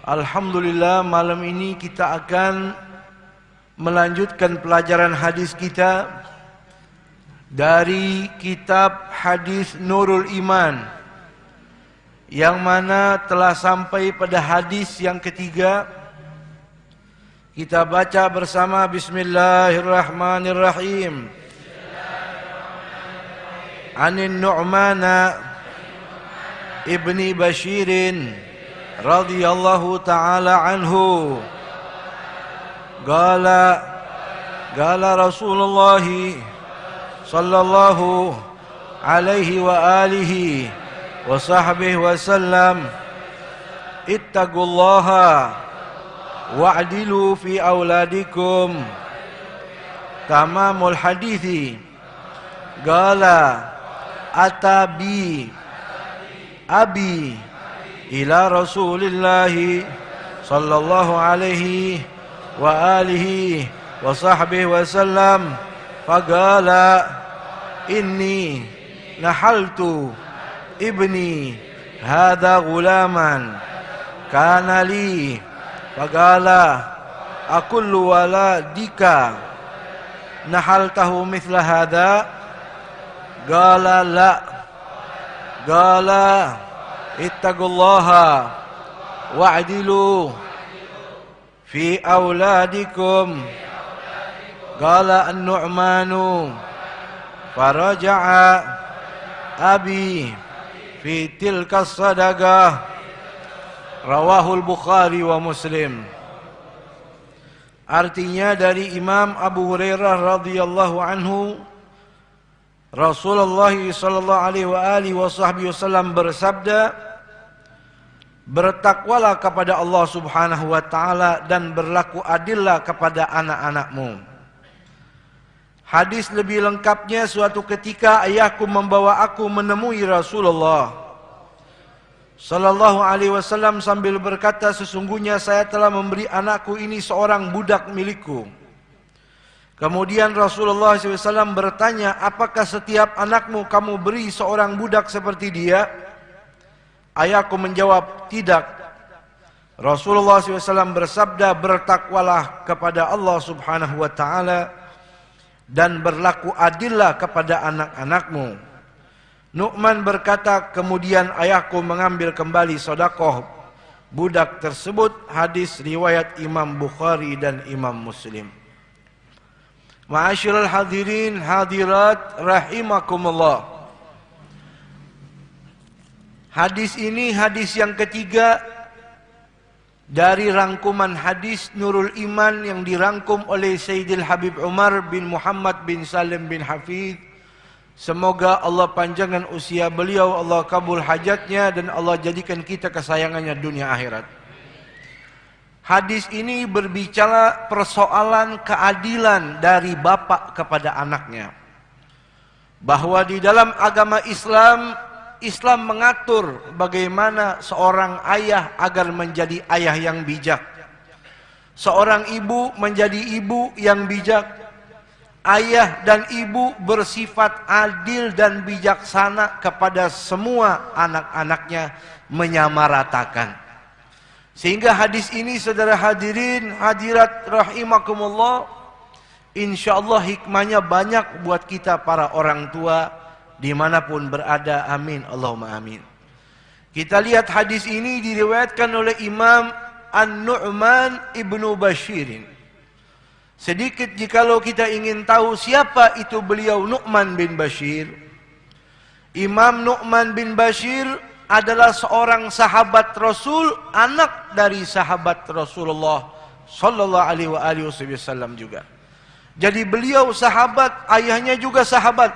Alhamdulillah, malam ini kita akan melanjutkan pelajaran hadis kita dari kitab Hadis Nurul Iman, yang mana telah sampai pada hadis yang ketiga. Kita baca bersama. Bismillahirrahmanirrahim. Anin Nu'mana ibni Bashirin radhiyallahu ta'ala anhu qala Rasulullah sallallahu alaihi wa alihi wa sahbihi wa sallam, ittaqullaha wa'dilu fi auladikum. Tamamul hadithi. Qala atabi abi ila Rasulillahi sallallahu alaihi wa alihi wa sahbihi wa sallam, faqala inni nahaltu ibni hadha gulaman kana li, faqala akullu waladika nahaltahu mithla hadha, qala la, qala ittaqullaha wa'dilu fi auladikum. Qala an-Nu'manu faraja'a abi fi tilka sadaqah. Rawahul Bukhari wa Muslim. Artinya dari Imam Abu Hurairah radhiyallahu anhu, Rasulullah sallallahu alaihi wasallam bersabda, bertakwalah kepada Allah Subhanahu wa taala dan berlaku adillah kepada anak-anakmu. Hadis lebih lengkapnya, suatu ketika ayahku membawa aku menemui Rasulullah sallallahu alaihi wasallam sambil berkata, sesungguhnya saya telah memberi anakku ini seorang budak milikku. Kemudian Rasulullah SAW bertanya, apakah setiap anakmu kamu beri seorang budak seperti dia? Ayahku menjawab, tidak. Rasulullah SAW bersabda, bertakwalah kepada Allah Subhanahu wa ta'ala dan berlaku adillah kepada anak-anakmu. Nu'man berkata, kemudian ayahku mengambil kembali sedekah budak tersebut. Hadis riwayat Imam Bukhari dan Imam Muslim. Ma'asyiral hadirin hadirat rahimakumullah. Hadis ini hadis yang ketiga dari rangkuman hadis Nurul Iman yang dirangkum oleh Sayyidil Habib Umar bin Muhammad bin Salim bin Hafidh. Semoga Allah panjangkan usia beliau, Allah kabul hajatnya, dan Allah jadikan kita kesayangannya dunia akhirat. Hadis ini berbicara persoalan keadilan dari bapak kepada anaknya. Bahwa di dalam agama Islam, Islam mengatur bagaimana seorang ayah agar menjadi ayah yang bijak. Seorang ibu menjadi ibu yang bijak. Ayah dan ibu bersifat adil dan bijaksana kepada semua anak-anaknya, menyamaratakan. Sehingga hadis ini, saudara hadirin hadirat rahimakumullah, insyaallah hikmahnya banyak buat kita para orang tua dimanapun berada. Amin, Allahumma amin. Kita lihat hadis ini diriwayatkan oleh Imam An-Nu'man ibnu Bashirin. Sedikit jikalau kita ingin tahu siapa itu beliau Nu'man bin Bashir. Imam Nu'man bin Bashir adalah seorang sahabat Rasul, anak dari sahabat Rasulullah sallallahu alaihi wasallam juga. Jadi beliau sahabat, ayahnya juga sahabat.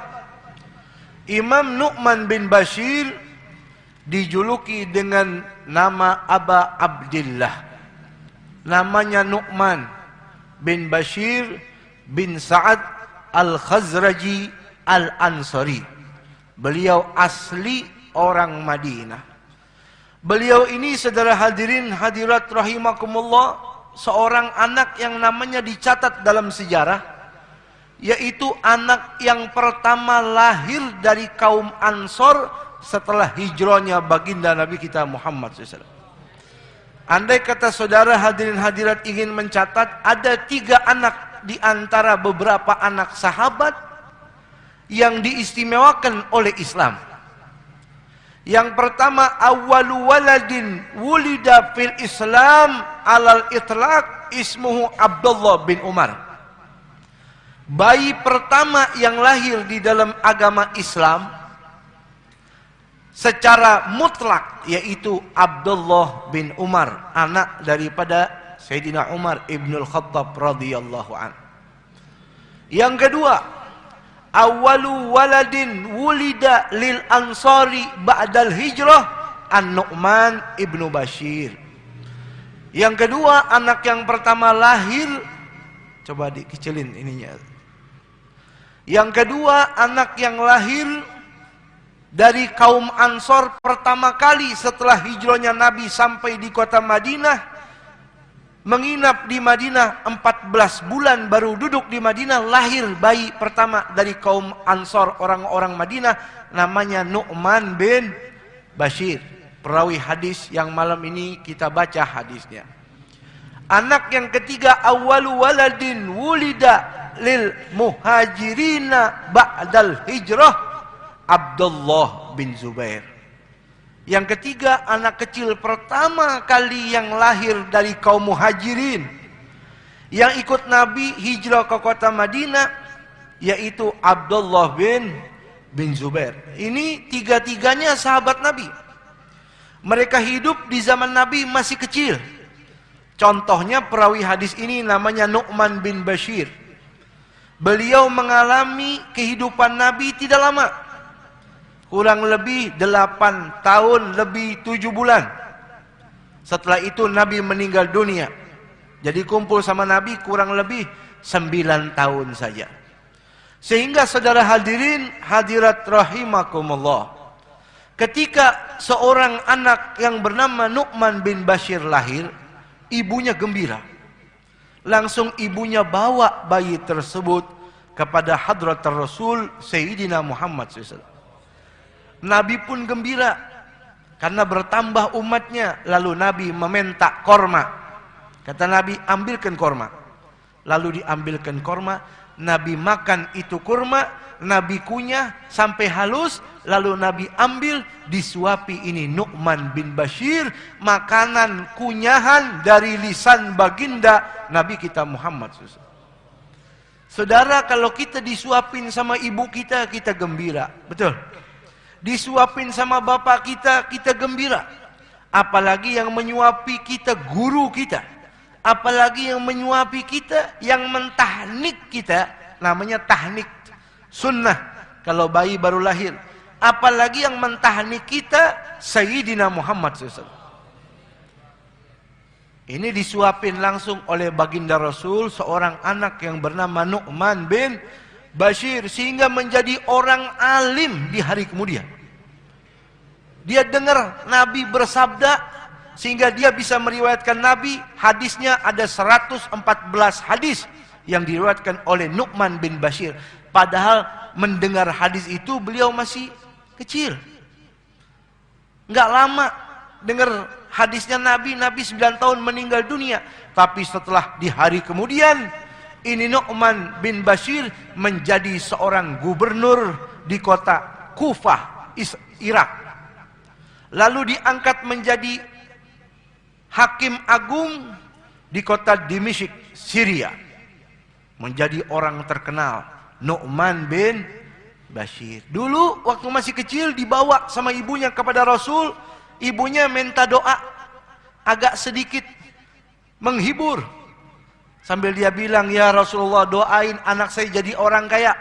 Imam Nu'man bin Bashir dijuluki dengan nama Aba Abdillah. Namanya Nu'man bin Bashir bin Sa'ad Al-Khazraji Al-Ansari. Beliau asli orang Madinah. Beliau ini, saudara hadirin hadirat rahimakumullah, seorang anak yang namanya dicatat dalam sejarah, yaitu anak yang pertama lahir dari kaum Ansor setelah hijrahnya baginda Nabi kita Muhammad SAW. Andai kata saudara hadirin hadirat ingin mencatat, ada 3 anak di antara beberapa anak sahabat yang diistimewakan oleh Islam. Yang pertama, awwalu waladin wulida fil Islam alal itlaq ismuhu Abdullah bin Umar. Bayi pertama yang lahir di dalam agama Islam secara mutlak yaitu Abdullah bin Umar, anak daripada Sayyidina Umar ibnul Khattab radhiyallahu an. Yang kedua, awwalu waladin wulida lil ansari ba'dal hijrah An-Nu'man ibnu Bashir. Yang kedua, anak yang pertama lahir, coba dikecilin ininya. Yang kedua, anak yang lahir dari kaum Ansor pertama kali setelah hijrahnya Nabi sampai di kota Madinah, menginap di Madinah 14 bulan baru duduk di Madinah, lahir bayi pertama dari kaum Ansor, orang-orang Madinah, namanya Nu'man bin Bashir, perawi hadis yang malam ini kita baca hadisnya. Anak yang ketiga, awwalu waladin wulida lil muhajirina ba'dal hijrah Abdullah bin Zubair. Yang ketiga, anak kecil pertama kali yang lahir dari kaum muhajirin yang ikut Nabi hijrah ke kota Madinah, yaitu Abdullah bin Zubair. Ini tiga-tiganya sahabat Nabi. Mereka hidup di zaman Nabi masih kecil. Contohnya perawi hadis ini namanya Nu'man bin Bashir. Beliau mengalami kehidupan Nabi tidak lama, kurang lebih 8 tahun lebih 7 bulan. Setelah itu Nabi meninggal dunia. Jadi kumpul sama Nabi kurang lebih 9 tahun saja. Sehingga saudara hadirin hadirat rahimakumullah, ketika seorang anak yang bernama Nu'man bin Bashir lahir, ibunya gembira. Langsung ibunya bawa bayi tersebut kepada hadrat Rasul Sayyidina Muhammad SAW. Nabi pun gembira karena bertambah umatnya. Lalu Nabi meminta korma. Kata Nabi, ambilkan korma. Lalu diambilkan korma. Nabi makan itu kurma. Nabi kunyah sampai halus. Lalu Nabi ambil, disuapi ini Nu'man bin Bashir, makanan kunyahan dari lisan baginda Nabi kita Muhammad SAW. Saudara, kalau kita disuapin sama ibu kita, kita gembira. Betul? Disuapin sama bapak kita, kita gembira. Apalagi yang menyuapi kita guru kita. Apalagi yang menyuapi kita, yang mentahnik kita, namanya tahnik sunnah kalau bayi baru lahir. Apalagi yang mentahnik kita Sayyidina Muhammad SAW. Ini disuapin langsung oleh baginda Rasul seorang anak yang bernama Nu'man bin Bashir, sehingga menjadi orang alim di hari kemudian. Dia dengar Nabi bersabda sehingga dia bisa meriwayatkan Nabi. Hadisnya ada 114 hadis yang diriwayatkan oleh Nu'man bin Bashir. Padahal mendengar hadis itu beliau masih kecil. Enggak lama dengar hadisnya Nabi 9 tahun meninggal dunia. Tapi setelah di hari kemudian, ini Nu'man bin Bashir menjadi seorang gubernur di kota Kufah, Irak. Lalu diangkat menjadi hakim agung di kota Dimishq, Syria. Menjadi orang terkenal, Nu'man bin Bashir. Dulu waktu masih kecil dibawa sama ibunya kepada Rasul. Ibunya minta doa agak sedikit menghibur. Sambil dia bilang, ya Rasulullah, doain anak saya jadi orang kaya.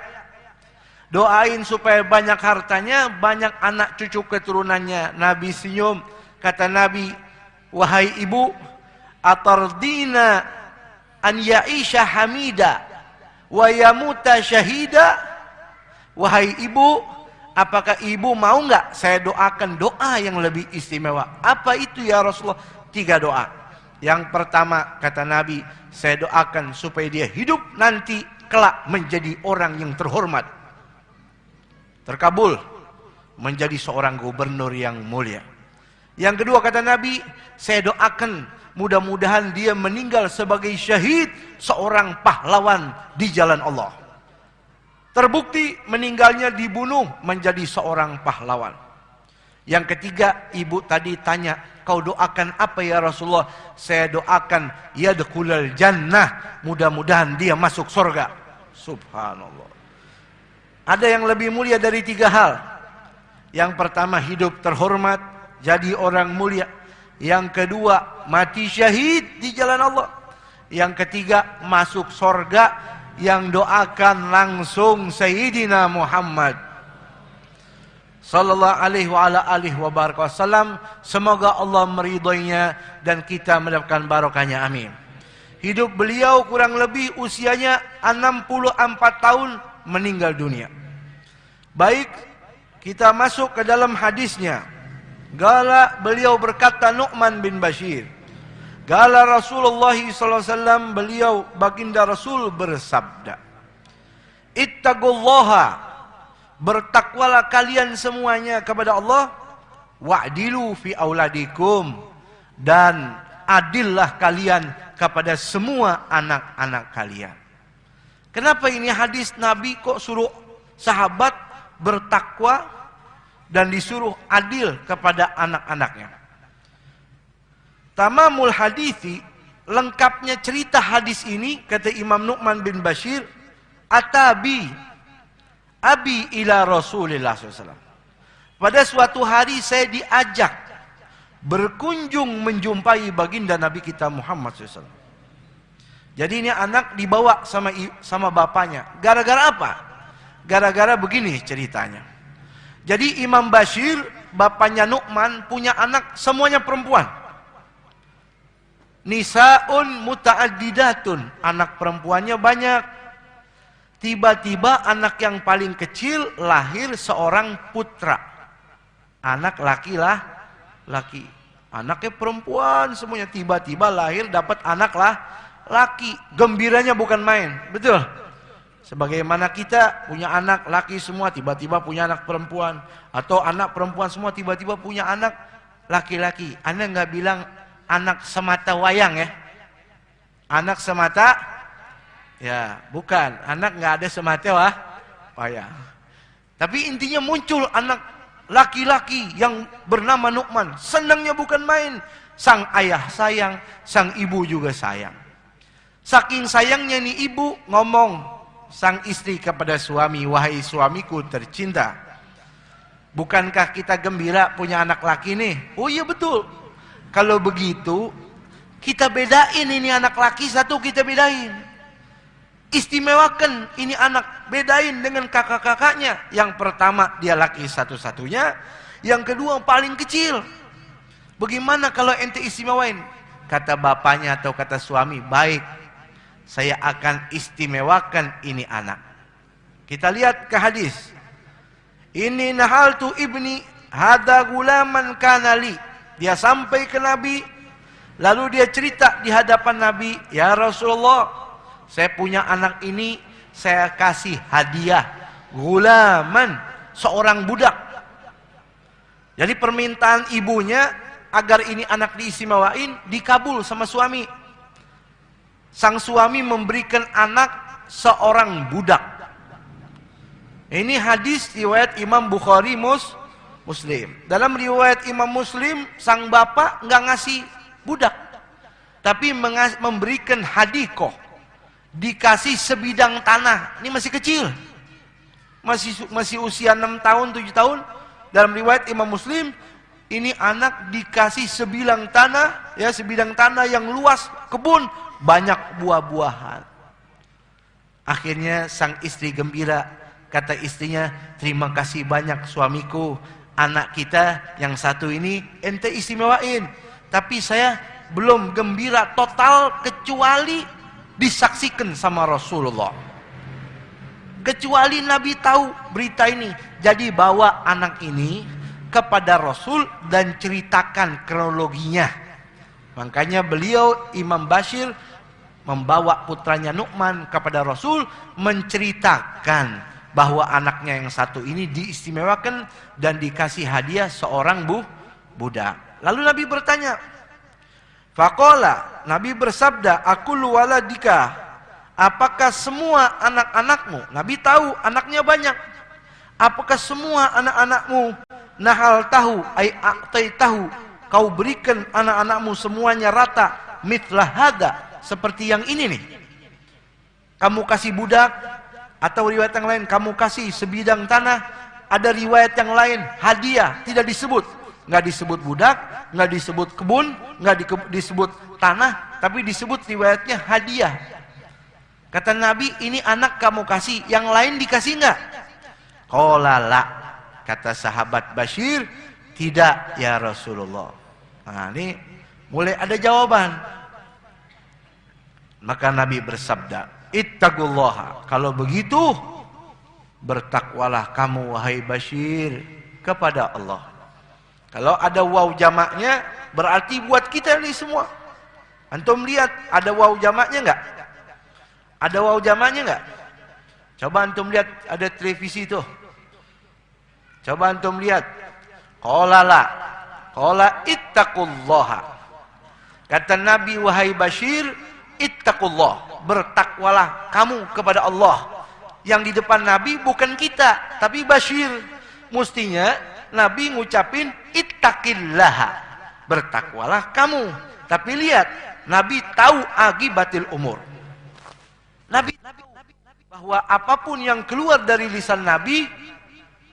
Doain supaya banyak hartanya, banyak anak cucu keturunannya. Nabi senyum. Kata Nabi, wahai ibu, atardina an ya'isha hamida wa yamuta syahida. Wahai ibu, apakah ibu mau enggak saya doakan doa yang lebih istimewa? Apa itu ya Rasulullah? 3 doa. Yang pertama, kata Nabi, saya doakan supaya dia hidup nanti kelak menjadi orang yang terhormat, terkabul, menjadi seorang gubernur yang mulia. Yang kedua kata Nabi, saya doakan mudah-mudahan dia meninggal sebagai syahid, seorang pahlawan di jalan Allah. Terbukti meninggalnya dibunuh menjadi seorang pahlawan. Yang ketiga, ibu tadi tanya, kau doakan apa ya Rasulullah? Saya doakan yadkhulul jannah, mudah-mudahan dia masuk surga. Subhanallah. Ada yang lebih mulia dari 3 hal. Yang pertama, hidup terhormat, jadi orang mulia. Yang kedua, mati syahid di jalan Allah. Yang ketiga, masuk surga, yang doakan langsung Sayyidina Muhammad sallallahu alaihi wasallam. Semoga Allah meridhoinya dan kita mendapatkan barokahnya, amin. Hidup beliau kurang lebih usianya 64 tahun, meninggal dunia. Baik, kita masuk ke dalam hadisnya. Gala beliau berkata, Nu'man bin Bashir, Gala Rasulullah SAW, beliau baginda Rasul bersabda, Ittaqullaha, bertakwalah kalian semuanya kepada Allah, wa'dilu fi auladikum, dan adillah kalian kepada semua anak-anak kalian. Kenapa ini hadis Nabi kok suruh sahabat bertakwa dan disuruh adil kepada anak-anaknya? Tamamul hadithi, lengkapnya cerita hadis ini, kata Imam Nu'man bin Bashir, Atabi Abi ila Rasulillah SAW. Pada suatu hari saya diajak berkunjung menjumpai baginda Nabi kita Muhammad SAW. Jadi ini anak dibawa sama bapaknya. Gara-gara apa? Gara-gara begini ceritanya. Jadi Imam Bashir, bapaknya Nu'man, punya anak semuanya perempuan. Nisaun muta'addidatun, anak perempuannya banyak. Tiba-tiba anak yang paling kecil lahir seorang putra. Anak laki. Anaknya perempuan semuanya, tiba-tiba lahir dapat anak laki. Gembiranya bukan main, betul? Sebagaimana kita punya anak laki semua, tiba-tiba punya anak perempuan. Atau anak perempuan semua, tiba-tiba punya anak laki-laki. Anda nggak bilang anak semata wayang ya? Anak semata, ya bukan. Anak nggak ada semata wayang. Tapi intinya muncul anak laki-laki yang bernama Nu'man. Senangnya bukan main. Sang ayah sayang, sang ibu juga sayang. Saking sayangnya nih ibu, ngomong sang istri kepada suami, wahai suamiku tercinta, bukankah kita gembira punya anak laki nih? Oh iya betul. Kalau begitu, kita bedain ini anak laki satu, kita bedain. Istimewakan ini anak, bedain dengan kakak-kakaknya. Yang pertama dia laki satu-satunya, yang kedua paling kecil. Bagaimana kalau ente istimewain? Kata bapaknya atau kata suami, baik, saya akan istimewakan ini anak. Kita lihat ke hadis. Ini nahaltu ibni hadza gulaman kanali. Dia sampai ke Nabi, lalu dia cerita di hadapan Nabi, ya Rasulullah, saya punya anak ini, saya kasih hadiah gulaman, seorang budak. Jadi permintaan ibunya agar ini anak diistimewain dikabul sama suami. Sang suami memberikan anak seorang budak. Ini hadis riwayat Imam Bukhari Muslim. Dalam riwayat Imam Muslim, sang bapak nggak ngasih budak, tapi memberikan hadikoh, dikasih sebidang tanah. Ini masih kecil, masih usia 6 tahun, 7 tahun. Dalam riwayat Imam Muslim, ini anak dikasih sebidang tanah, ya sebidang tanah yang luas, kebun, banyak buah-buahan. Akhirnya sang istri gembira, kata istrinya, terima kasih banyak suamiku. Anak kita yang satu ini ente istimewain, tapi saya belum gembira total kecuali disaksikan sama Rasulullah. Kecuali Nabi tahu berita ini. Jadi bawa anak ini kepada Rasul dan ceritakan kronologinya. Makanya beliau Imam Bashir membawa putranya Nu'man kepada Rasul, menceritakan bahwa anaknya yang satu ini diistimewakan dan dikasih hadiah seorang budak. Lalu Nabi bertanya, faqala, Nabi bersabda, aqulu waladika, apakah semua anak-anakmu? Nabi tahu anaknya banyak. Apakah semua anak-anakmu nahal tahu, tahu, kau berikan anak-anakmu semuanya rata, mitlah hada, seperti yang ini nih. Kamu kasih budak, atau riwayat yang lain kamu kasih sebidang tanah, ada riwayat yang lain hadiah, tidak disebut. Nggak disebut budak, nggak disebut kebun, nggak disebut tanah, tapi disebut riwayatnya hadiah. Kata Nabi, ini anak kamu kasih, yang lain dikasih nggak? Qala la, kata sahabat Bashir, tidak ya Rasulullah. Nah ini mulai ada jawaban. Maka Nabi bersabda, ittaqullaha, kalau begitu bertakwalah kamu wahai Bashir kepada Allah. Kalau ada waw jamaknya berarti buat kita ini semua. Antum lihat ada waw jamaknya enggak? Ada waw jamaknya enggak? Coba antum lihat, ada televisi tuh. Coba antum lihat. Qala la, qala ittaqullaha. Kata Nabi, wahai Bashir, ittaqullah, bertakwalah kamu kepada Allah. Yang di depan Nabi bukan kita, tapi Bashir. Mestinya Nabi ngucapin ittaqillaha, bertakwalah kamu. Tapi lihat, Nabi tahu akibatil umur. Nabi bahwa apapun yang keluar dari lisan Nabi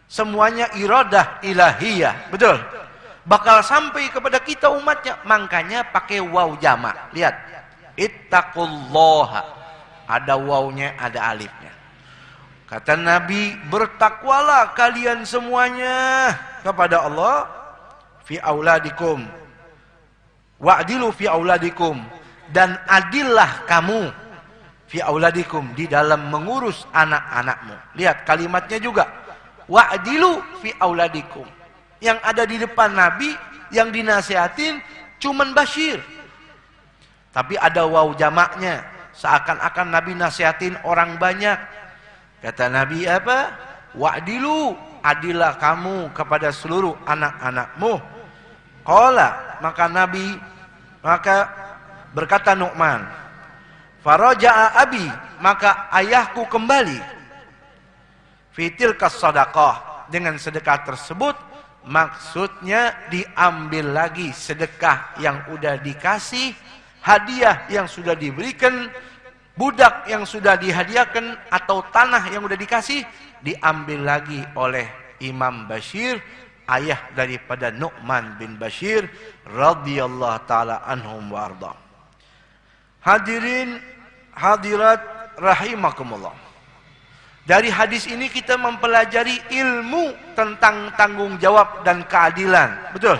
semuanya iradah ilahiyah, betul, bakal sampai kepada kita umatnya. Makanya pakai waw jamak. Lihat, ittaqullaha, ada wawnya, ada alifnya. Kata Nabi, bertakwalah kalian semuanya kepada Allah fi auladikum wa'dilu fi auladikum, dan adillah kamu fi auladikum, di dalam mengurus anak-anakmu. Lihat kalimatnya juga, wa'dilu fi auladikum. Yang ada di depan Nabi yang dinasihatin cuman Bashir, tapi ada waw jamaknya, seakan-akan Nabi nasihatin orang banyak. Kata Nabi apa? Wa'dilu, adillah kamu kepada seluruh anak-anakmu. Qala, maka berkata Nu'man, faraja'a abi, maka ayahku kembali, fitilkas sadaqah, dengan sedekah tersebut. Maksudnya diambil lagi sedekah yang udah dikasih, hadiah yang sudah diberikan, budak yang sudah dihadiahkan, atau tanah yang sudah dikasih, diambil lagi oleh Imam Bashir, ayah daripada Nu'man bin Bashir radhiyallahu taala anhum wa arda. Hadirin hadirat rahimakumullah. Dari hadis ini kita mempelajari ilmu tentang tanggung jawab dan keadilan, betul.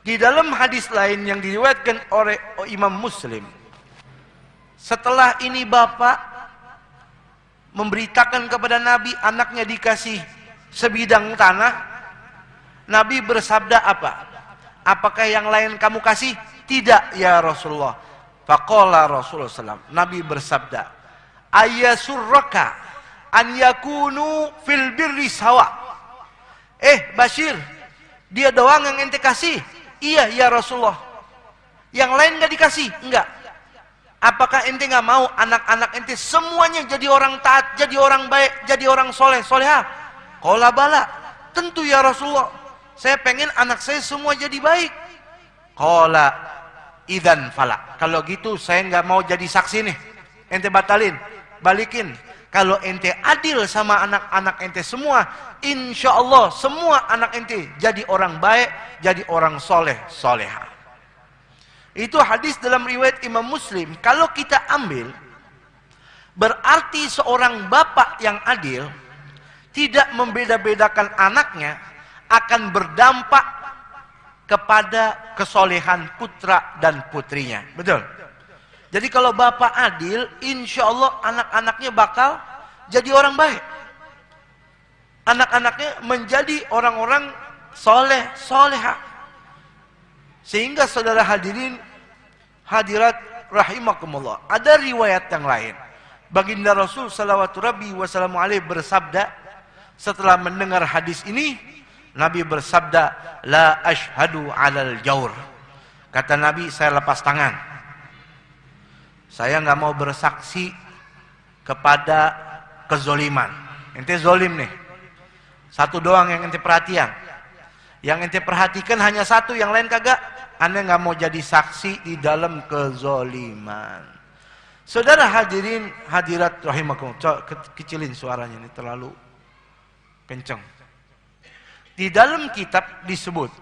Di dalam hadis lain yang diriwayatkan oleh Imam Muslim, setelah ini bapak memberitakan kepada Nabi anaknya dikasih sebidang tanah, Nabi bersabda apa? Apakah yang lain kamu kasih? Tidak ya Rasulullah. Faqala Rasulullah SAW, Nabi bersabda, ayasurraka an yakunu fil birri sawa. Bashir, dia doang yang ente kasih? Iya ya Rasulullah. Yang lain gak dikasih? Enggak. Apakah ente gak mau anak-anak ente semuanya jadi orang taat, jadi orang baik, jadi orang soleh, soleha? Qala bala, tentu ya Rasulullah, saya pengen anak saya semua jadi baik. Qala idzan fala, kalau gitu saya gak mau jadi saksi nih, ente batalin, balikin. Kalau ente adil sama anak-anak ente semua, insya Allah semua anak ente jadi orang baik, jadi orang soleh, soleha. Itu hadis dalam riwayat Imam Muslim. Kalau kita ambil, berarti seorang bapak yang adil tidak membeda-bedakan anaknya, akan berdampak kepada kesolehan putra dan putrinya. Betul? Jadi kalau bapak adil, insya Allah anak-anaknya bakal jadi orang baik. Anak-anaknya menjadi orang-orang soleh, soleha. Sehingga saudara hadirin, hadirat rahimakumullah, ada riwayat yang lain. Baginda Rasul sallallahu alaihi wasallam bersabda setelah mendengar hadis ini, Nabi bersabda, la ashhadu 'alal jaur. Kata Nabi, saya lepas tangan. Saya nggak mau bersaksi kepada kezoliman. Ente zolim nih. Satu doang yang ente perhatian. Yang ente perhatikan hanya satu, yang lain kagak. Anda nggak mau jadi saksi di dalam kezoliman. Saudara hadirin hadirat rahimakumullah. Coba kecilin suaranya, ini terlalu kenceng. Di dalam kitab disebut,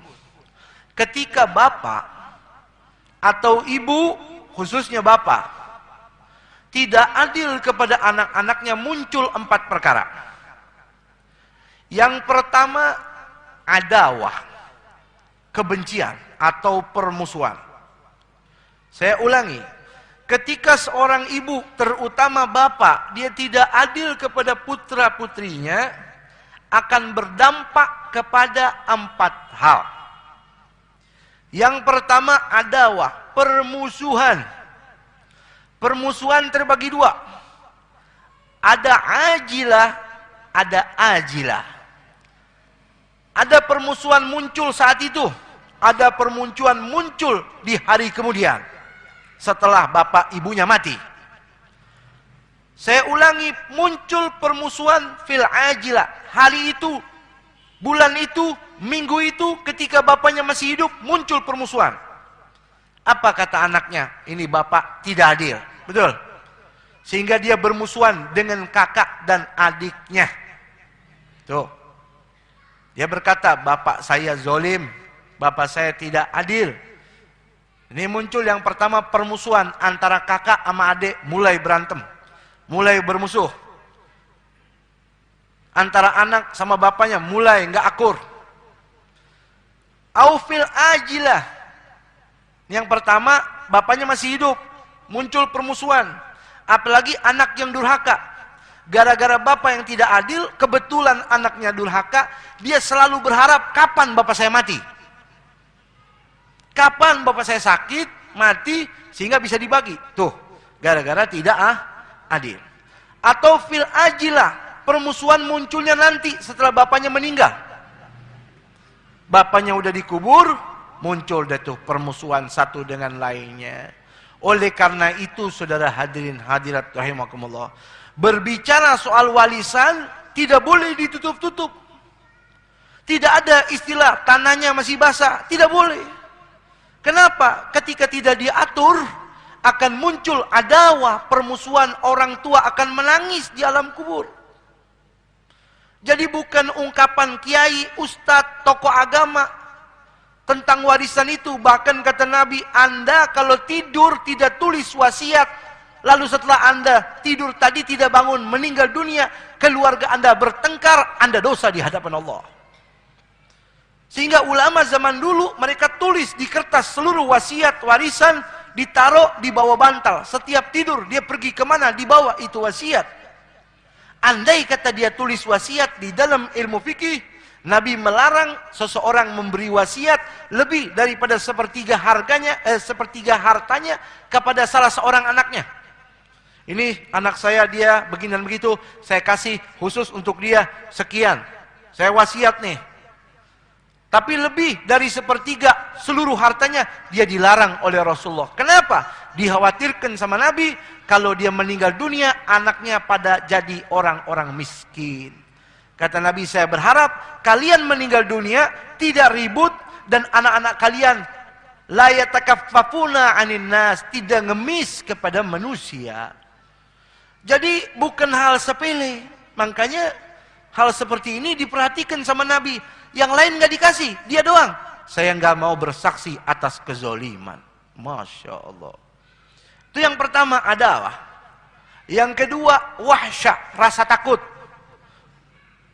ketika bapak atau ibu, khususnya bapak, tidak adil kepada anak-anaknya, muncul 4 perkara. Yang pertama, adawah, kebencian atau permusuhan. Saya ulangi, ketika seorang ibu, terutama bapak, dia tidak adil kepada putra-putrinya, akan berdampak kepada 4 hal. Yang pertama, adawah, permusuhan. Permusuhan terbagi 2. Ada ajilah, ada ajilah. Ada permusuhan muncul saat itu, ada permunculan muncul di hari kemudian setelah bapak ibunya mati. Saya ulangi, muncul permusuhan fil ajilah. Hari itu, bulan itu, minggu itu, ketika bapaknya masih hidup, muncul permusuhan. Apa kata anaknya? Ini bapak tidak adil. Betul? Sehingga dia bermusuhan dengan kakak dan adiknya. Tuh. Dia berkata, bapak saya zolim, bapak saya tidak adil. Ini muncul yang pertama, permusuhan antara kakak sama adik, mulai berantem, mulai bermusuh. Antara anak sama bapaknya mulai nggak akur. Aufil ajilah. Yang pertama, bapaknya masih hidup, muncul permusuhan. Apalagi anak yang durhaka. Gara-gara bapak yang tidak adil, kebetulan anaknya durhaka, dia selalu berharap, kapan bapak saya mati? Kapan bapak saya sakit, mati, sehingga bisa dibagi. Tuh, gara-gara tidak adil. Atau fil ajilah, permusuhan munculnya nanti setelah bapaknya meninggal. Bapaknya udah dikubur, muncul deh tuh permusuhan satu dengan lainnya. Oleh karena itu, saudara hadirin hadirat rahimakumullah, berbicara soal warisan tidak boleh ditutup-tutup. Tidak ada istilah tanahnya masih basah, tidak boleh. Kenapa? Ketika tidak diatur, akan muncul adawah, permusuhan, orang tua akan menangis di alam kubur. Jadi bukan ungkapan kiai, ustadz, tokoh agama tentang warisan itu. Bahkan kata Nabi, Anda kalau tidur tidak tulis wasiat, lalu setelah Anda tidur tadi tidak bangun, meninggal dunia, keluarga Anda bertengkar, Anda dosa di hadapan Allah. Sehingga ulama zaman dulu, mereka tulis di kertas seluruh wasiat, warisan, ditaruh di bawah bantal. Setiap tidur, dia pergi kemana, di bawah itu wasiat. Andai kata dia tulis wasiat di dalam ilmu fikih, Nabi melarang seseorang memberi wasiat lebih daripada sepertiga hartanya kepada salah seorang anaknya. Ini anak saya, dia begini dan begitu, saya kasih khusus untuk dia sekian. Saya wasiat nih. Tapi lebih dari sepertiga seluruh hartanya dia dilarang oleh Rasulullah. Kenapa? Dikhawatirkan sama Nabi, kalau dia meninggal dunia, anaknya pada jadi orang-orang miskin. Kata Nabi, saya berharap kalian meninggal dunia tidak ribut, dan anak-anak kalian la yatakaffafuna 'anin nas, tidak ngemis kepada manusia. Jadi bukan hal sepele. Makanya hal seperti ini diperhatikan sama Nabi. Yang lain nggak dikasih, dia doang. Saya nggak mau bersaksi atas kezoliman. Masya Allah. Itu yang pertama, adalah. Yang kedua, wahsyah, rasa takut.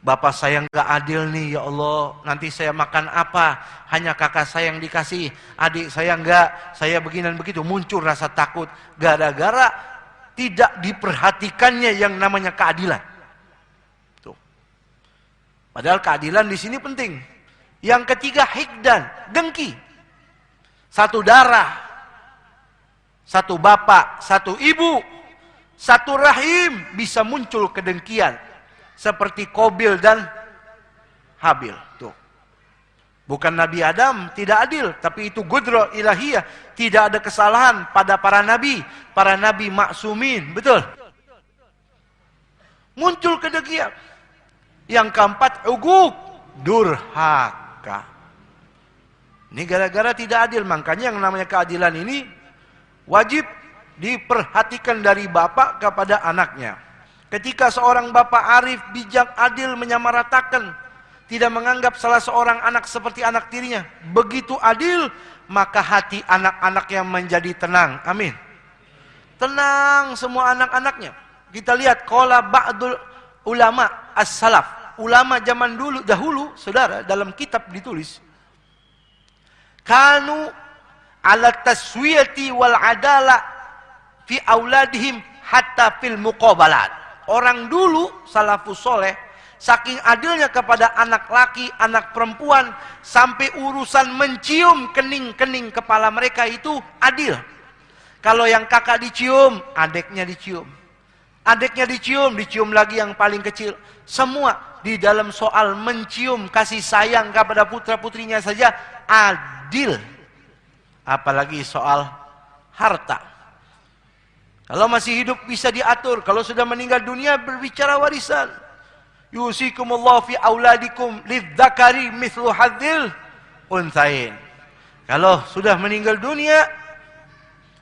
Bapak saya nggak adil nih, ya Allah. Nanti saya makan apa? Hanya kakak saya yang dikasih, adik saya nggak. Saya begini dan begitu. Muncul rasa takut gara-gara tidak diperhatikannya yang namanya keadilan. Padahal keadilan di sini penting. Yang ketiga, hikdan, dengki. Satu darah, satu bapak, satu ibu, satu rahim, bisa muncul kedengkian. Seperti Qabil dan Habil. Tuh. Bukan Nabi Adam tidak adil, tapi itu qudrah ilahiyah. Tidak ada kesalahan pada para nabi maksumin, betul. Muncul kedengkian. Yang keempat, ugub, durhaka. Ini gara-gara tidak adil, makanya yang namanya keadilan ini wajib diperhatikan dari bapak kepada anaknya. Ketika seorang bapak arif, bijak, adil, menyamaratakan, tidak menganggap salah seorang anak seperti anak tirinya, begitu adil, maka hati anak-anaknya menjadi tenang. Amin. Tenang semua anak-anaknya. Kita lihat qala ba'dul ulama as-salaf. Ulama zaman dahulu, saudara, dalam kitab ditulis, kanu ala taswiyati wal adala fi auladihim hatta fil muqabalat. Orang dulu salafus soleh saking adilnya kepada anak laki, anak perempuan, sampai urusan mencium kening-kening kepala mereka itu adil. Kalau yang kakak dicium, adiknya dicium. Adiknya dicium lagi yang paling kecil. Semua di dalam soal mencium kasih sayang kepada putra-putrinya saja adil. Apalagi soal harta. Kalau masih hidup bisa diatur, kalau sudah meninggal dunia berbicara warisan. Yusikumullahu fi auladikum lidzakari mithlu hadzil unthain. Kalau sudah meninggal dunia,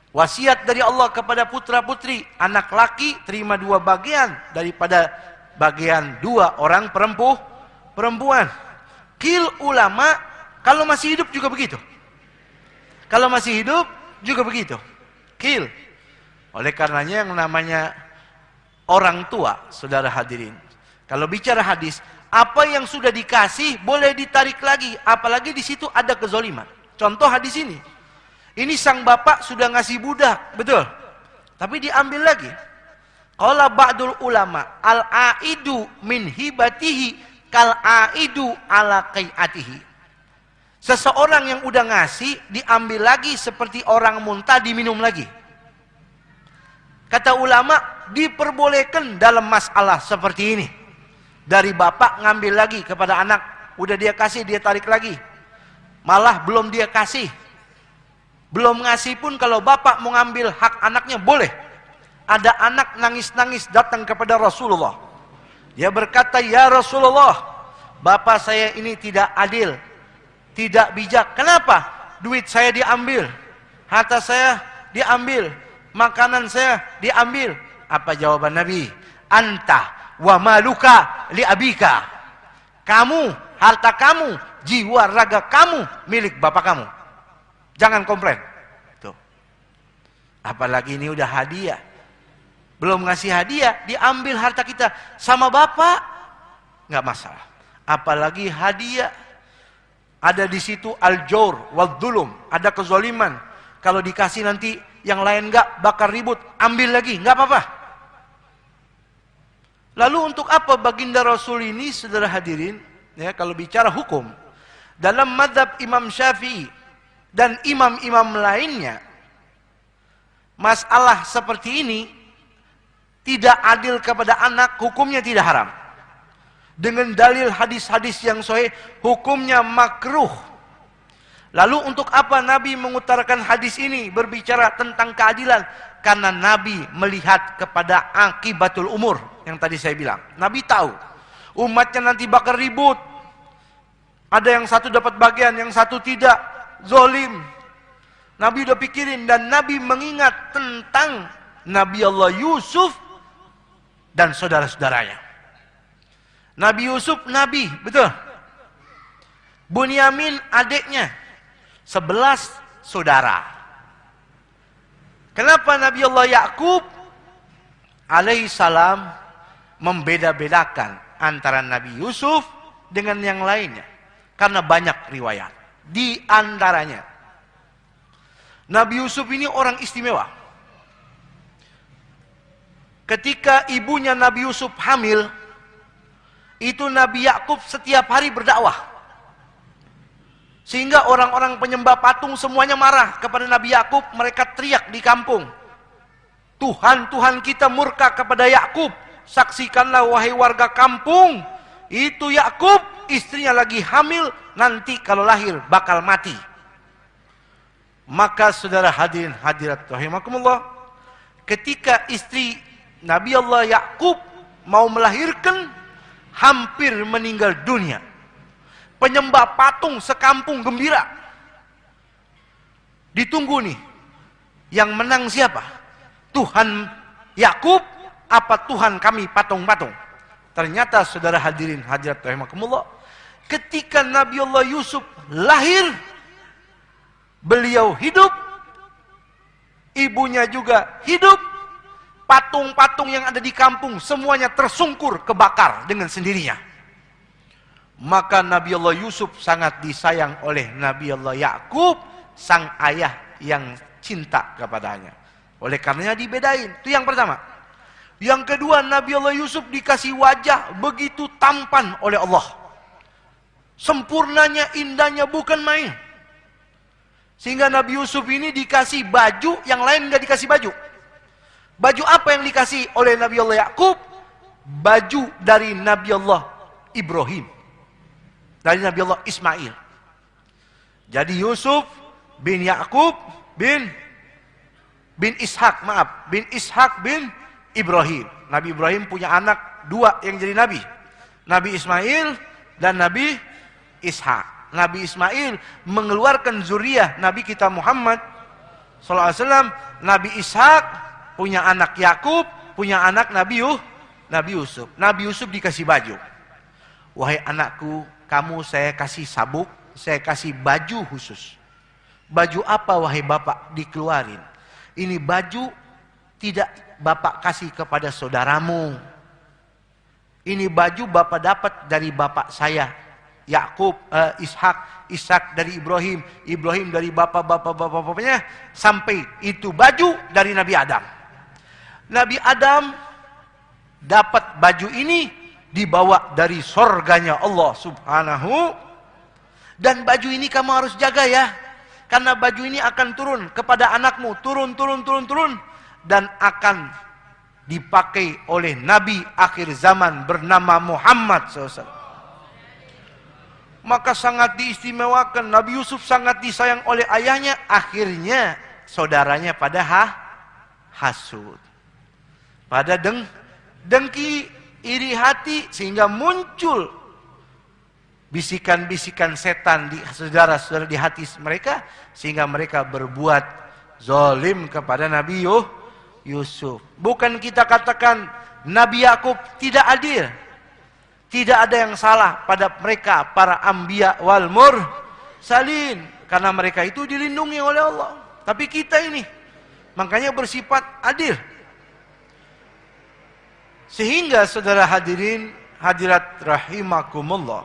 wasiat dari Allah kepada putra-putri, anak laki terima 2 bagian daripada bagian 2 orang perempuan. Kil ulama, kalau masih hidup juga begitu. Kalau masih hidup juga begitu. Kil. Oleh karenanya yang namanya orang tua, saudara hadirin, kalau bicara hadis, apa yang sudah dikasih boleh ditarik lagi, apalagi di situ ada kezoliman. Contoh hadis ini. Ini sang bapak sudah ngasih budak, betul. Tapi diambil lagi. Qala ba'dul ulama, al-aidu min hibatihi kal-aidu ala qai'atihi. Seseorang yang udah ngasih diambil lagi seperti orang muntah diminum lagi. Kata ulama, diperbolehkan dalam masalah seperti ini. Dari bapak ngambil lagi kepada anak, udah dia kasih, dia tarik lagi. Malah belum dia kasih. Belum ngasih pun kalau bapak mau ngambil hak anaknya boleh. Ada anak nangis-nangis datang kepada Rasulullah. Dia berkata, ya Rasulullah, bapak saya ini tidak adil, tidak bijak. Kenapa? Duit saya diambil, harta saya diambil, makanan saya diambil. Apa jawaban Nabi? Anta wa maluka li abika. Kamu, harta kamu, jiwa raga kamu milik bapak kamu. Jangan komplain. Tuh. Apalagi ini udah hadiah. Belum ngasih hadiah, diambil harta kita sama bapak, nggak masalah. Apalagi hadiah. Ada di situ al-jawr wal-dzulum, ada kezaliman. Kalau dikasih nanti yang lain nggak, bakar ribut, ambil lagi, nggak apa-apa. Lalu untuk apa baginda Rasul ini, saudara hadirin, ya, kalau bicara hukum, dalam mazhab Imam Syafi'i dan imam-imam lainnya, masalah seperti ini tidak adil kepada anak, hukumnya tidak haram. Dengan dalil hadis-hadis yang sahih, hukumnya makruh. Lalu untuk apa Nabi mengutarakan hadis ini berbicara tentang keadilan? Karena Nabi melihat kepada akibatul umur yang tadi saya bilang. Nabi tahu umatnya nanti bakal ribut. Ada yang satu dapat bagian, yang satu tidak. Zolim. Nabi udah pikirin, dan Nabi mengingat tentang Nabi Allah Yusuf dan saudara-saudaranya. Nabi Yusuf nabi, betul. Bunyamin adiknya. 11 saudara. Kenapa Nabi Allah Yakub alaihissalam membeda-bedakan antara Nabi Yusuf dengan yang lainnya? Karena banyak riwayat. Di antaranya, Nabi Yusuf ini orang istimewa. Ketika ibunya Nabi Yusuf hamil, itu Nabi Yakub setiap hari berdakwah. Sehingga orang-orang penyembah patung semuanya marah kepada Nabi Yakub. Mereka teriak di kampung, Tuhan, Tuhan kita murka kepada Yakub. Saksikanlah wahai warga kampung, itu Yakub istrinya lagi hamil nanti kalau lahir bakal mati. Maka saudara hadirin hadirat rahimakumullah, ketika istri Nabi Allah Yakub mau melahirkan, hampir meninggal dunia. Penyembah patung sekampung gembira. Ditunggu nih, yang menang siapa? Tuhan Yakub apa Tuhan kami patung-patung? Ternyata saudara hadirin hadirat rahimakumullah, ketika Nabi Allah Yusuf lahir, beliau hidup, ibunya juga hidup, patung-patung yang ada di kampung semuanya tersungkur kebakar dengan sendirinya. Maka Nabi Allah Yusuf sangat disayang oleh Nabi Allah Yakub, sang ayah yang cinta kepadanya. Oleh karenanya dibedain. Itu yang pertama. Yang kedua, Nabi Allah Yusuf dikasih wajah begitu tampan oleh Allah. Sempurnanya, indahnya bukan main. Sehingga Nabi Yusuf ini dikasih baju, yang lain nggak dikasih baju. Baju apa yang dikasih oleh Nabi Allah Yakub? Baju dari Nabi Allah Ibrahim. Dari Nabi Allah Ismail. Jadi Yusuf bin Yakub bin Ishak, bin Ishak bin Ibrahim. Nabi Ibrahim punya anak dua yang jadi nabi. Nabi Ismail dan Nabi Ishak. Nabi Ismail mengeluarkan zuriyah Nabi kita Muhammad SAW. Nabi Ishak punya anak Yakub, punya anak Nabi Yusuf. Nabi Yusuf dikasih baju. Wahai anakku, kamu saya kasih sabuk, saya kasih baju khusus. Baju apa wahai bapak? Dikeluarin. Ini baju tidak bapak kasih kepada saudaramu. Ini baju bapak dapat dari bapak saya, Yakub, Ishak dari Ibrahim, Ibrahim dari bapak-bapaknya, sampai itu baju dari Nabi Adam. Nabi Adam dapat baju ini dibawa dari surganya Allah Subhanahu. Dan baju ini kamu harus jaga ya. Karena baju ini akan turun kepada anakmu, turun, dan akan dipakai oleh Nabi akhir zaman bernama Muhammad SAW. Maka sangat diistimewakan. Nabi Yusuf sangat disayang oleh ayahnya. Akhirnya saudaranya pada hasud, pada dengki, iri hati, sehingga muncul bisikan-bisikan setan di saudara-saudara di hati mereka, sehingga mereka berbuat zalim kepada Nabi Yusuf. Bukan kita katakan Nabi Yakub tidak adil. Tidak ada yang salah pada mereka para anbiya wal mursalin, karena mereka itu dilindungi oleh Allah. Tapi kita ini makanya bersifat adil. Sehingga saudara hadirin hadirat rahimakumullah,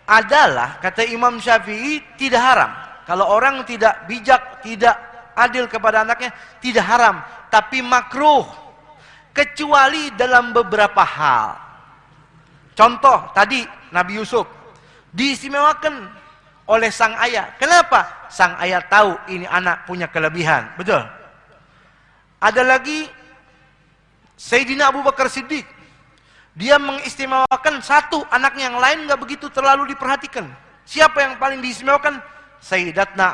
adalah kata Imam Syafi'i tidak haram. Kalau orang tidak bijak, tidak adil kepada anaknya, tidak haram, tapi makruh. Kecuali dalam beberapa hal. Contoh tadi Nabi Yusuf diistimewakan oleh sang ayah. Kenapa? Sang ayah tahu ini anak punya kelebihan. Betul. Ada lagi Sayyidina Abu Bakar Siddiq. Dia mengistimewakan satu anaknya, yang lain nggak begitu terlalu diperhatikan. Siapa yang paling diistimewakan? Sayyidatna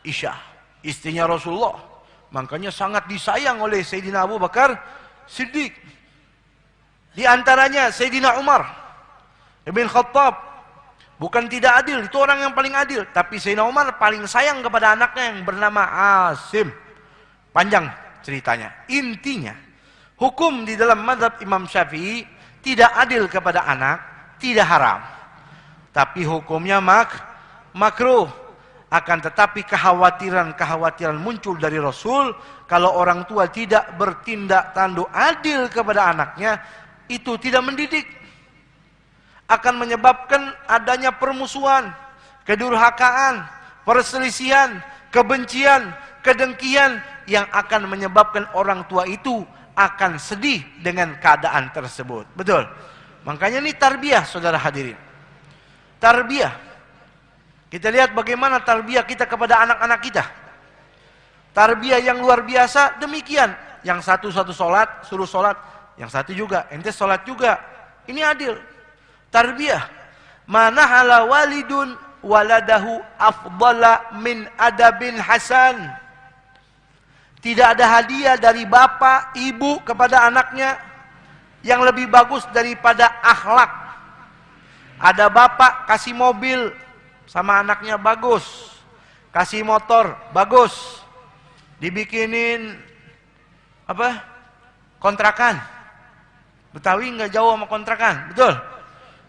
Aisyah, istrinya Rasulullah. Makanya sangat disayang oleh Sayyidina Abu Bakar Siddiq. Di antaranya Sayyidina Umar Ibn Khattab. Bukan tidak adil, itu orang yang paling adil. Tapi Sayyidina Umar paling sayang kepada anaknya yang bernama Asim. Panjang ceritanya. Intinya, hukum di dalam mazhab Imam Syafi'i tidak adil kepada anak, tidak haram. Tapi hukumnya makruh. Akan tetapi kekhawatiran muncul dari Rasul, kalau orang tua tidak bertindak tanduk adil kepada anaknya, itu tidak mendidik. Akan menyebabkan adanya permusuhan, kedurhakaan, perselisihan, kebencian, kedengkian, yang akan menyebabkan orang tua itu akan sedih dengan keadaan tersebut. Betul. Makanya ini tarbiyah, saudara hadirin. Tarbiyah. Kita lihat bagaimana tarbiyah kita kepada anak-anak kita. Tarbiyah yang luar biasa demikian. Yang satu sholat, suruh sholat. Yang satu juga, ente sholat juga. Ini adil. Tarbiyah. Manahala walidun waladahu afdala min adabin hasan. Tidak ada hadiah dari bapak, ibu kepada anaknya yang lebih bagus daripada akhlak. Ada bapak kasih mobil sama anaknya bagus, kasih motor bagus, dibikinin apa? Kontrakan. Betawi nggak jauh sama kontrakan, betul?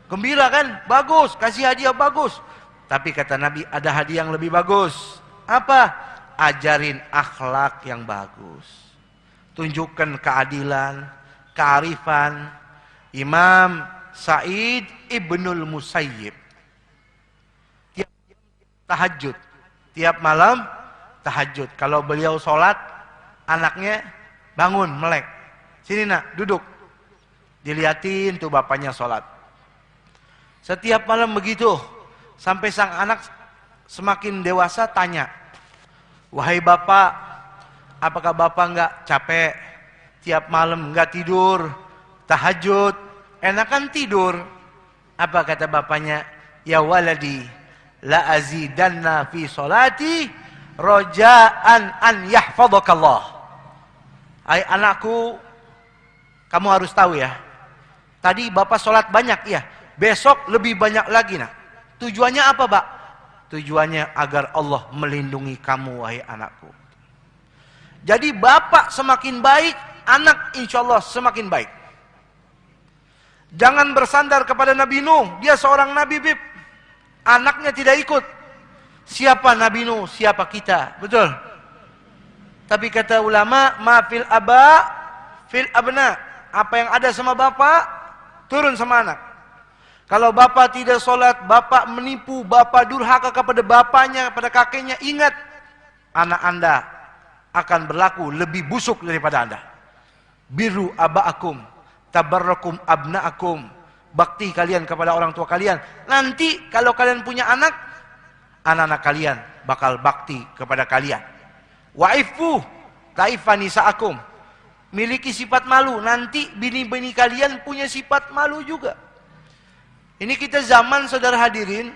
Gembira kan? Bagus, kasih hadiah bagus. Tapi kata Nabi ada hadiah yang lebih bagus. Apa? Ajarin akhlak yang bagus. Tunjukkan keadilan, kearifan. Imam Sa'id Ibnul Musayyib tiap tahajud, tiap malam tahajud. Kalau beliau sholat, anaknya bangun melek. Sini nak, duduk. Dilihatin tuh bapaknya sholat. Setiap malam begitu. Sampai sang anak semakin dewasa tanya, wahai bapak, apakah bapak enggak capek? Tiap malam enggak tidur, tahajud, enakan tidur. Apa kata bapaknya? Ya waladi, la azidanna fi sholati roja'an an yahfadhakallah. Hai anakku, kamu harus tahu ya. Tadi bapak sholat banyak ya, besok lebih banyak lagi nak. Tujuannya apa pak? Tujuannya agar Allah melindungi kamu wahai anakku. Jadi bapak semakin baik, anak insya Allah semakin baik. Jangan bersandar kepada Nabi Nuh. Dia seorang Nabi bib. Anaknya tidak ikut. Siapa Nabi Nuh? Siapa kita? Betul. Tapi kata ulama, ma fil aba fil abna. Apa yang ada sama bapak, turun sama anak. Kalau bapak tidak sholat, bapak menipu, bapak durhaka kepada bapaknya, kepada kakeknya, ingat, anak anda akan berlaku lebih busuk daripada anda. Biru aba'akum, tabarrakum abna'akum. Bakti kalian kepada orang tua kalian. Nanti kalau kalian punya anak, anak-anak kalian bakal bakti kepada kalian. Wa'ifu taifani sa'akum. Miliki sifat malu. Nanti bini-bini kalian punya sifat malu juga. Ini kita zaman, saudara hadirin,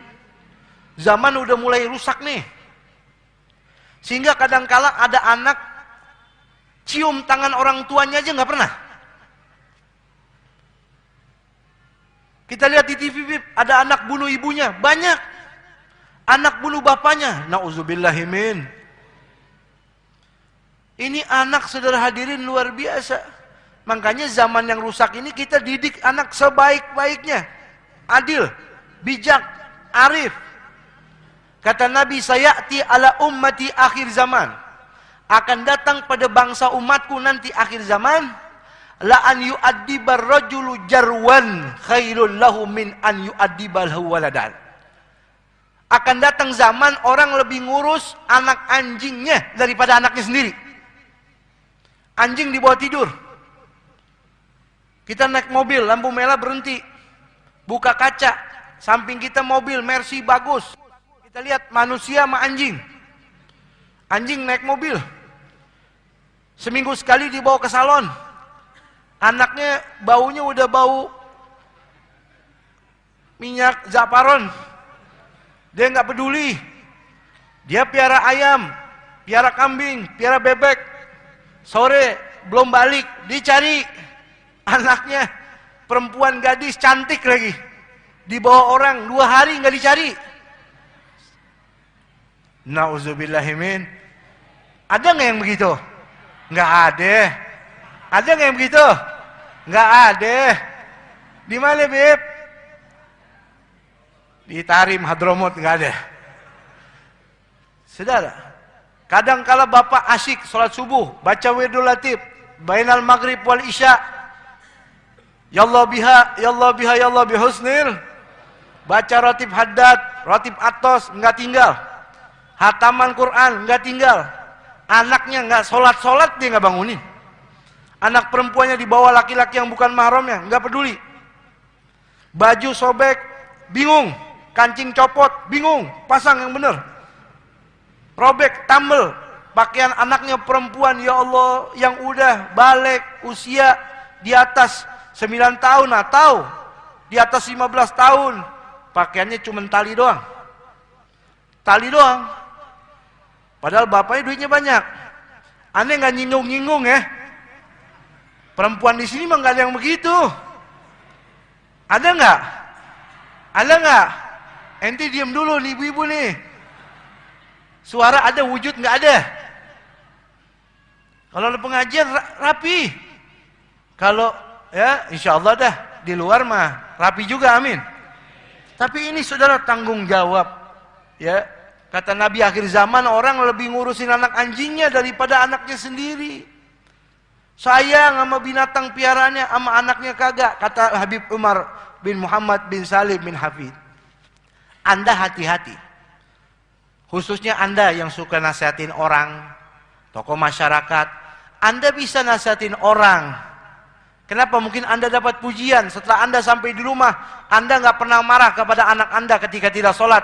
zaman udah mulai rusak nih. Sehingga kadangkala ada anak cium tangan orang tuanya aja nggak pernah. Kita lihat di TV, ada anak bunuh ibunya, banyak. Anak bunuh bapaknya, na'udzubillahimin. Ini anak, saudara hadirin, luar biasa. Makanya zaman yang rusak ini kita didik anak sebaik-baiknya. Adil, bijak, arif. Kata Nabi, sayati ala ummati akhir zaman. Akan datang pada bangsa umatku nanti akhir zaman. La an yu'addibar rajulu jarwan khairul lahu min an yu'addibal waladan. Akan datang zaman orang lebih ngurus anak anjingnya daripada anaknya sendiri. Anjing dibawa tidur. Kita naik mobil, lampu merah berhenti. Buka kaca, samping kita mobil Mercy bagus. Kita lihat manusia sama anjing. Anjing naik mobil. Seminggu sekali dibawa ke salon. Anaknya baunya udah bau minyak zaparon. Dia nggak peduli. Dia piara ayam, piara kambing, piara bebek. Sore belum balik, dicari anaknya. Perempuan gadis cantik lagi. Dibawa orang 2 hari nggak dicari. Nauzubillahimin. Ada nggak yang begitu? Nggak ada. Ada nggak yang begitu? Nggak ada. Di mana beb? Di Tarim Hadramut nggak ada. Saudara, kadang kala bapak asyik sholat subuh, baca wirdul latif, bainal maghrib wal isya. Ya Allah biha, ya Allah biha, ya Allah bihusnil. Baca ratib haddad, ratib atos, enggak tinggal. Hataman Quran, enggak tinggal. Anaknya enggak sholat-sholat, dia enggak bangunin. Anak perempuannya dibawa laki-laki yang bukan mahramnya, enggak peduli. Baju sobek, bingung. Kancing copot, bingung. Pasang yang benar. Robek, tambel. Pakaian anaknya perempuan, ya Allah, yang udah balik usia di atas 9 tahun atau di atas 15 tahun, pakaiannya cuma tali doang. Tali doang. Padahal bapaknya duitnya banyak. Aneh nggak nyinggung-nyinggung ya. Perempuan di sini mah nggak ada yang begitu. Ada nggak? Ada nggak? Ente diam dulu nih ibu-ibu nih. Suara ada, wujud nggak ada. Kalau ada pengajian rapi. Kalau ya insya Allah dah di luar mah rapi juga, amin. Tapi ini saudara tanggung jawab. Ya, kata Nabi akhir zaman orang lebih ngurusin anak anjingnya daripada anaknya sendiri. Sayang sama binatang piaraannya, sama anaknya kagak. Kata Habib Umar bin Muhammad bin Salim bin Hafid. Anda hati-hati. Khususnya Anda yang suka nasihatin orang, tokoh masyarakat. Anda bisa nasihatin orang. Kenapa? Mungkin Anda dapat pujian. Setelah Anda sampai di rumah, Anda nggak pernah marah kepada anak Anda ketika tidak sholat.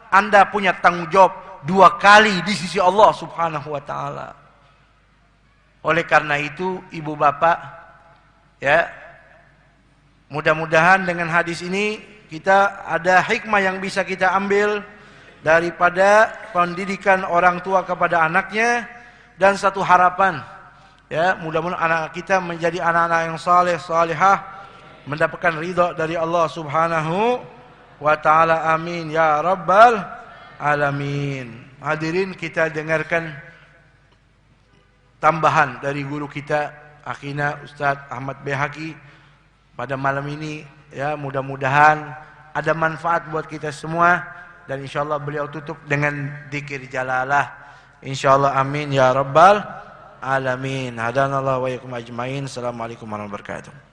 Anda punya tanggung jawab 2 kali di sisi Allah subhanahu wa ta'ala. Oleh karena itu, ibu bapak, ya, mudah-mudahan dengan hadis ini, kita ada hikmah yang bisa kita ambil daripada pendidikan orang tua kepada anaknya. Dan satu harapan, ya, mudah-mudahan anak kita menjadi anak-anak yang saleh, salihah, mendapatkan ridha dari Allah subhanahu wa ta'ala, amin ya rabbal alamin. Hadirin, kita dengarkan tambahan dari guru kita Akhina Ustadz Ahmad Baihaqi pada malam ini, ya, mudah-mudahan ada manfaat buat kita semua. Dan insyaallah beliau tutup dengan dzikir jalalah, insyaallah, amin ya rabbal alamin. Hadanallahu wa iyyakum ajmain. Assalamualaikum warahmatullahi wabarakatuh.